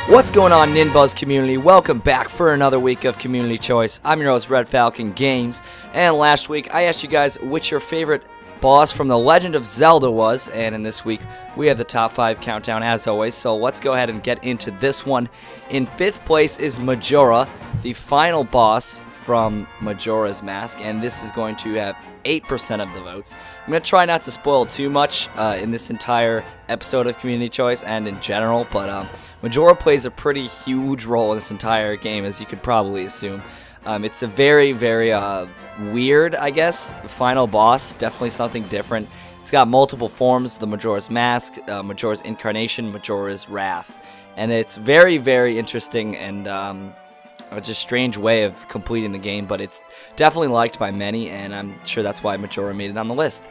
What's going on, NinBuzz community? Welcome back for another week of Community Choice. I'm your host, RedFalconGames, and last week I asked you guys which your favorite boss from The Legend of Zelda was, and in this week we have the top 5 countdown as always, so let's go ahead and get into this one. In 5th place is Majora, the final boss from Majora's Mask, and this is going to have 8% of the votes. I'm going to try not to spoil too much in this entire episode of Community Choice and in general, but Majora plays a pretty huge role in this entire game, as you could probably assume. It's a very, very weird, I guess, final boss. Definitely something different. It's got multiple forms: the Majora's Mask, Majora's Incarnation, Majora's Wrath. And it's very, very interesting and a just strange way of completing the game, but it's definitely liked by many, and I'm sure that's why Majora made it on the list.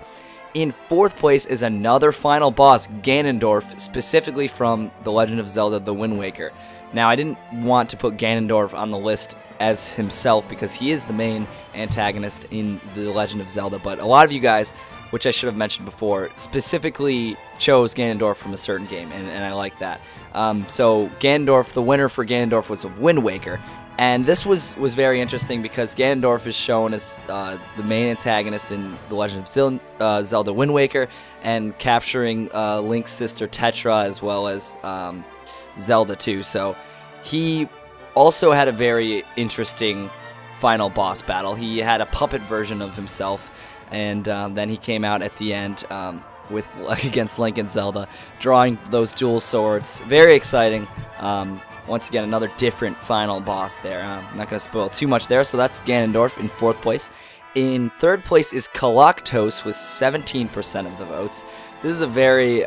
In 4th place is another final boss, Ganondorf, specifically from The Legend of Zelda: The Wind Waker. Now, I didn't want to put Ganondorf on the list as himself because he is the main antagonist in The Legend of Zelda, but a lot of you guys, which I should have mentioned before, specifically chose Ganondorf from a certain game, and I like that. So Ganondorf, the winner for Ganondorf was Wind Waker. And this was very interesting because Ganondorf is shown as the main antagonist in The Legend of Zelda Wind Waker, and capturing Link's sister Tetra as well as Zelda too. So he also had a very interesting final boss battle. He had a puppet version of himself, and then he came out at the end with against Link and Zelda, drawing those dual swords. Very exciting. Once again, another different final boss there. I'm not going to spoil too much there, so that's Ganondorf in 4th place. In 3rd place is Kalactos with 17% of the votes. This is a very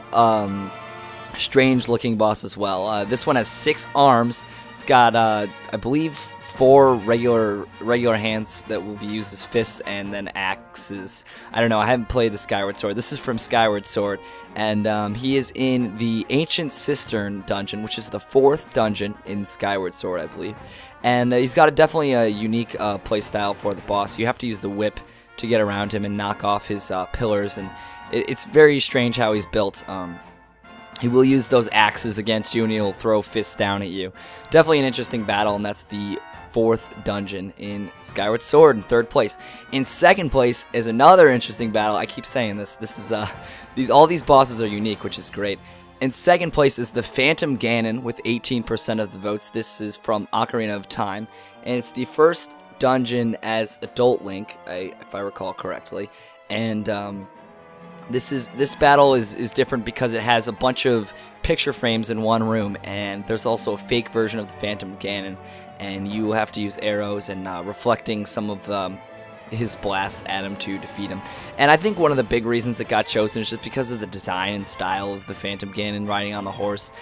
strange-looking boss as well. This one has 6 arms. It's got, I believe, 4 regular hands that will be used as fists, and then axes. I don't know, I haven't played the Skyward Sword. This is from Skyward Sword, and he is in the Ancient Cistern dungeon, which is the 4th dungeon in Skyward Sword, I believe. And he's got definitely a unique playstyle for the boss. You have to use the whip to get around him and knock off his pillars, and it's very strange how he's built. He will use those axes against you, and he'll throw fists down at you. Definitely an interesting battle, and that's the 4th dungeon in Skyward Sword in 3rd place. In 2nd place is another interesting battle. I keep saying this. This is all these bosses are unique, which is great. In 2nd place is the Phantom Ganon with 18% of the votes. This is from Ocarina of Time, and it's the first dungeon as adult Link, if I recall correctly. And this battle is different because it has a bunch of picture frames in one room, and there's also a fake version of the Phantom Ganon, and you have to use arrows and reflecting some of his blasts at him to defeat him. And I think one of the big reasons it got chosen is just because of the design and style of the Phantom Ganon riding on the horse.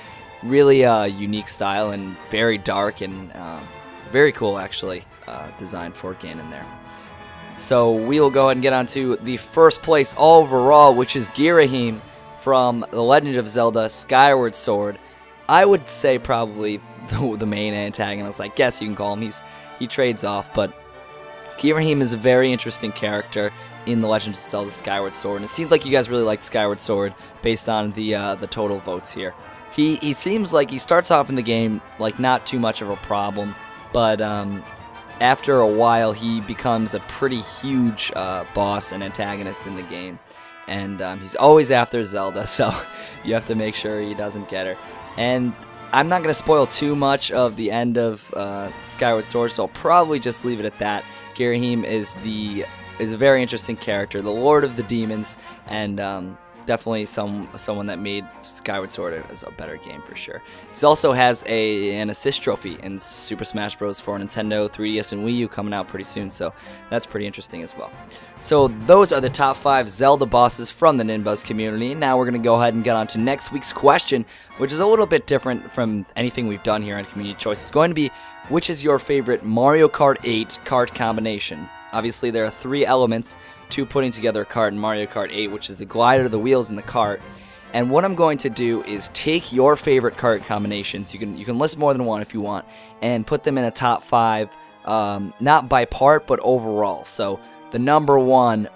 Really unique style and very dark and very cool, actually, design for Ganon there. So we will go ahead and get on to the 1st place overall, which is Girahim from The Legend of Zelda Skyward Sword. I would say probably the main antagonist, I guess you can call him. He trades off, but Girahim is a very interesting character in The Legend of Zelda Skyward Sword, and it seems like you guys really liked Skyward Sword based on the total votes here. He seems like he starts off in the game like not too much of a problem, but after a while he becomes a pretty huge boss and antagonist in the game, and he's always after Zelda, so you have to make sure he doesn't get her. And I'm not going to spoil too much of the end of Skyward Sword, so I'll probably just leave it at that. Girahim is a very interesting character, the Lord of the Demons, and definitely someone that made Skyward Sword a better game for sure. He also has an assist trophy in Super Smash Bros. For Nintendo, 3DS, and Wii U coming out pretty soon, so that's pretty interesting as well. So those are the top 5 Zelda bosses from the NinBuzz community. Now we're going to go ahead and get on to next week's question, which is a little bit different from anything we've done here on Community Choice. It's going to be, which is your favorite Mario Kart 8 card combination? Obviously, there are 3 elements to putting together a cart in Mario Kart 8, which is the glider, the wheels, and the cart. And what I'm going to do is take your favorite cart combinations. You can list more than one if you want, and put them in a top 5 not by part, but overall. So the number one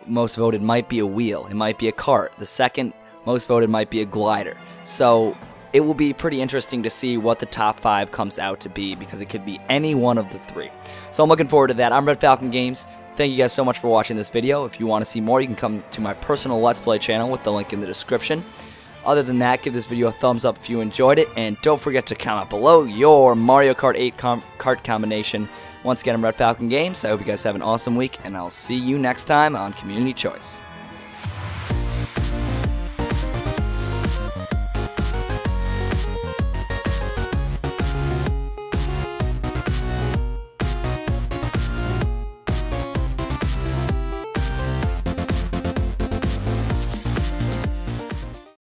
most voted might be a wheel. It might be a cart. The second most voted might be a glider. So it will be pretty interesting to see what the top 5 comes out to be, because it could be any one of the 3. So I'm looking forward to that. I'm RedFalconGames. Thank you guys so much for watching this video. If you want to see more, you can come to my personal Let's Play channel with the link in the description. Other than that, give this video a thumbs up if you enjoyed it, and don't forget to comment below your Mario Kart 8 cart combination. Once again, I'm RedFalconGames. I hope you guys have an awesome week, and I'll see you next time on Community Choice.